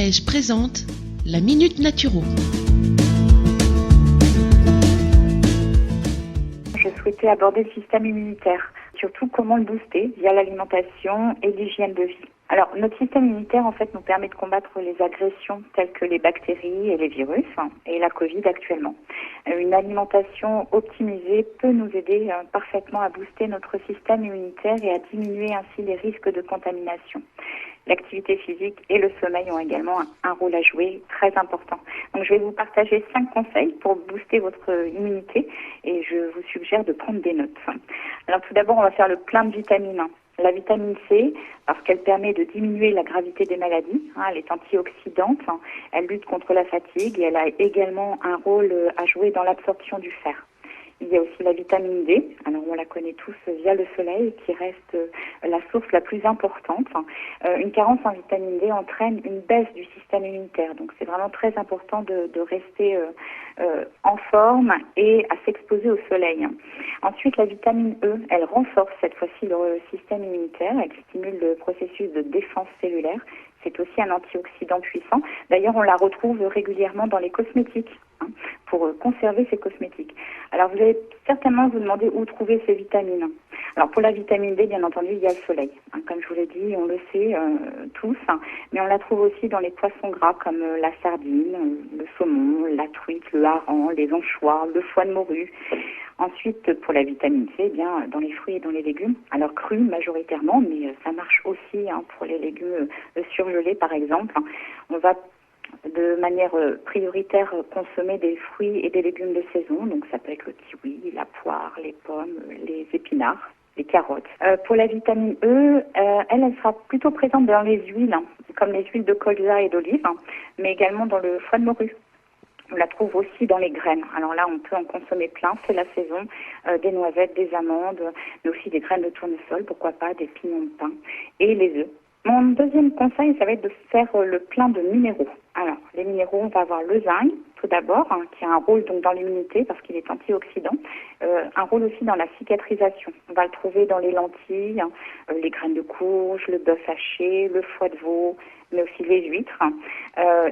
Collège présente la Minute Naturo. Je souhaitais aborder le système immunitaire, surtout comment le booster via l'alimentation et l'hygiène de vie. Alors, notre système immunitaire, en fait, nous permet de combattre les agressions telles que les bactéries et les virus, et la Covid actuellement. Une alimentation optimisée peut nous aider parfaitement à booster notre système immunitaire et à diminuer ainsi les risques de contamination. L'activité physique et le sommeil ont également un rôle à jouer très important. Donc, je vais vous partager 5 conseils pour booster votre immunité et je vous suggère de prendre des notes. Alors, tout d'abord, on va faire le plein de vitamines. La vitamine C, parce qu'elle permet de diminuer la gravité des maladies, elle est antioxydante, elle lutte contre la fatigue et elle a également un rôle à jouer dans l'absorption du fer. Il y a aussi la vitamine D, alors on la connaît tous via le soleil, qui reste la source la plus importante. Une carence en vitamine D entraîne une baisse du système immunitaire, donc c'est vraiment très important de rester en forme et à s'exposer au soleil. Ensuite, la vitamine E, elle renforce cette fois-ci le système immunitaire, elle stimule le processus de défense cellulaire. C'est aussi un antioxydant puissant. D'ailleurs, on la retrouve régulièrement dans les cosmétiques, pour conserver ces cosmétiques. Alors, vous allez certainement vous demander où trouver ces vitamines. Alors, pour la vitamine D, bien entendu, il y a le soleil. Comme je vous l'ai dit, on le sait tous, mais on la trouve aussi dans les poissons gras comme la sardine, le saumon, la truite, le hareng, les anchois, le foie de morue. Ensuite, pour la vitamine C, eh bien dans les fruits et dans les légumes, alors crus majoritairement, mais ça marche aussi pour les légumes surgelés par exemple. On va de manière prioritaire consommer des fruits et des légumes de saison, donc ça peut être le kiwi, la poire, les pommes, les épinards, les carottes. Pour la vitamine E, elle sera plutôt présente dans les huiles, comme les huiles de colza et d'olive, mais également dans le foie de morue. On la trouve aussi dans les graines. Alors là, on peut en consommer plein, c'est la saison, des noisettes, des amandes, mais aussi des graines de tournesol, pourquoi pas, des pignons de pain et les œufs. Mon deuxième conseil, ça va être de faire le plein de minéraux. Alors, les minéraux, on va avoir le zinc, tout d'abord, qui a un rôle donc dans l'immunité parce qu'il est antioxydant, un rôle aussi dans la cicatrisation. On va le trouver dans les lentilles, les graines de courge, le bœuf haché, le foie de veau, mais aussi les huîtres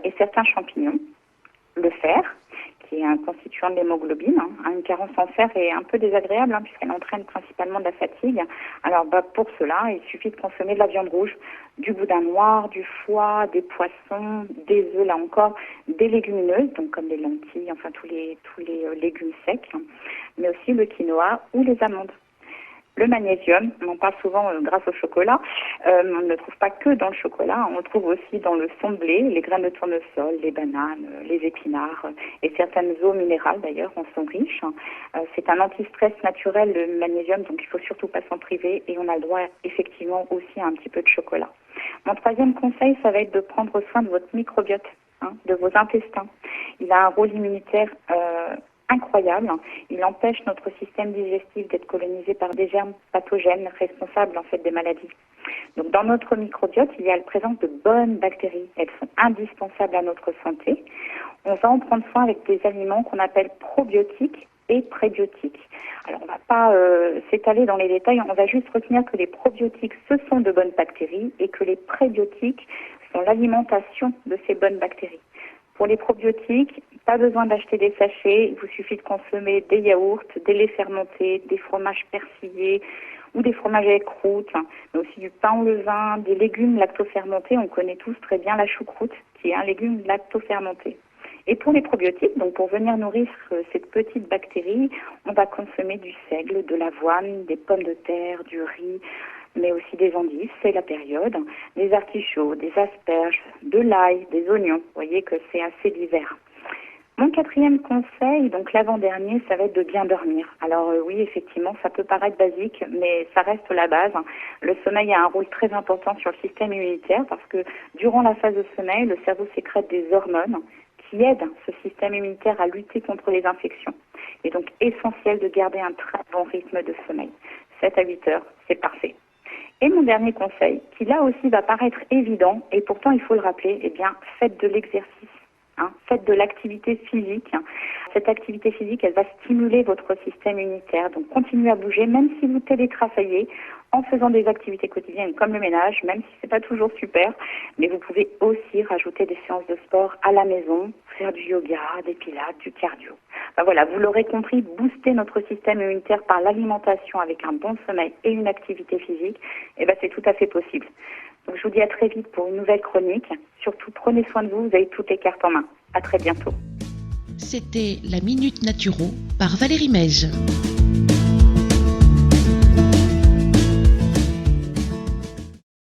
et certains champignons. Le fer, qui est un constituant de l'hémoglobine. Une carence en fer est un peu désagréable puisqu'elle entraîne principalement de la fatigue. Alors pour cela, il suffit de consommer de la viande rouge, du boudin noir, du foie, des poissons, des œufs, là encore, des légumineuses, donc comme les lentilles, enfin tous les légumes secs, mais aussi le quinoa ou les amandes. Le magnésium, on en parle souvent grâce au chocolat, on ne le trouve pas que dans le chocolat, on le trouve aussi dans le son de blé, les graines de tournesol, les bananes, les épinards et certaines eaux minérales d'ailleurs en sont riches. C'est un anti-stress naturel le magnésium, donc il ne faut surtout pas s'en priver et on a le droit effectivement aussi à un petit peu de chocolat. Mon troisième conseil, ça va être de prendre soin de votre microbiote, de vos intestins. Il a un rôle immunitaire incroyable. Il empêche notre système digestif d'être colonisé par des germes pathogènes responsables en fait des maladies. Donc dans notre microbiote, il y a la présence de bonnes bactéries. Elles sont indispensables à notre santé. On va en prendre soin avec des aliments qu'on appelle probiotiques et prébiotiques. Alors on ne va pas s'étaler dans les détails, on va juste retenir que les probiotiques, ce sont de bonnes bactéries et que les prébiotiques sont l'alimentation de ces bonnes bactéries. Pour les probiotiques, pas besoin d'acheter des sachets, il vous suffit de consommer des yaourts, des laits fermentés, des fromages persillés ou des fromages avec croûte, mais aussi du pain au levain, des légumes lactofermentés. On connaît tous très bien la choucroute, qui est un légume lactofermenté. Et pour les probiotiques, donc pour venir nourrir cette petite bactérie, on va consommer du seigle, de l'avoine, des pommes de terre, du riz, mais aussi des endives, c'est la période, des artichauts, des asperges, de l'ail, des oignons. Vous voyez que c'est assez divers. Mon quatrième conseil, donc l'avant-dernier, ça va être de bien dormir. Alors oui, effectivement, ça peut paraître basique, mais ça reste la base. Le sommeil a un rôle très important sur le système immunitaire parce que durant la phase de sommeil, le cerveau sécrète des hormones qui aident ce système immunitaire à lutter contre les infections. Il est donc essentiel de garder un très bon rythme de sommeil. 7 à 8 heures, c'est parfait. Et mon dernier conseil, qui là aussi va paraître évident, et pourtant il faut le rappeler, faites de l'exercice. Faites de l'activité physique. Cette activité physique, elle va stimuler votre système immunitaire. Donc, continuez à bouger, même si vous télétravaillez, en faisant des activités quotidiennes comme le ménage, même si c'est pas toujours super. Mais vous pouvez aussi rajouter des séances de sport à la maison, faire du yoga, des pilates, du cardio. Voilà, vous l'aurez compris, booster notre système immunitaire par l'alimentation avec un bon sommeil et une activité physique, c'est tout à fait possible. Donc, je vous dis à très vite pour une nouvelle chronique. Surtout, prenez soin de vous, vous avez toutes les cartes en main. À très bientôt. C'était la Minute Naturo par Valérie Mège.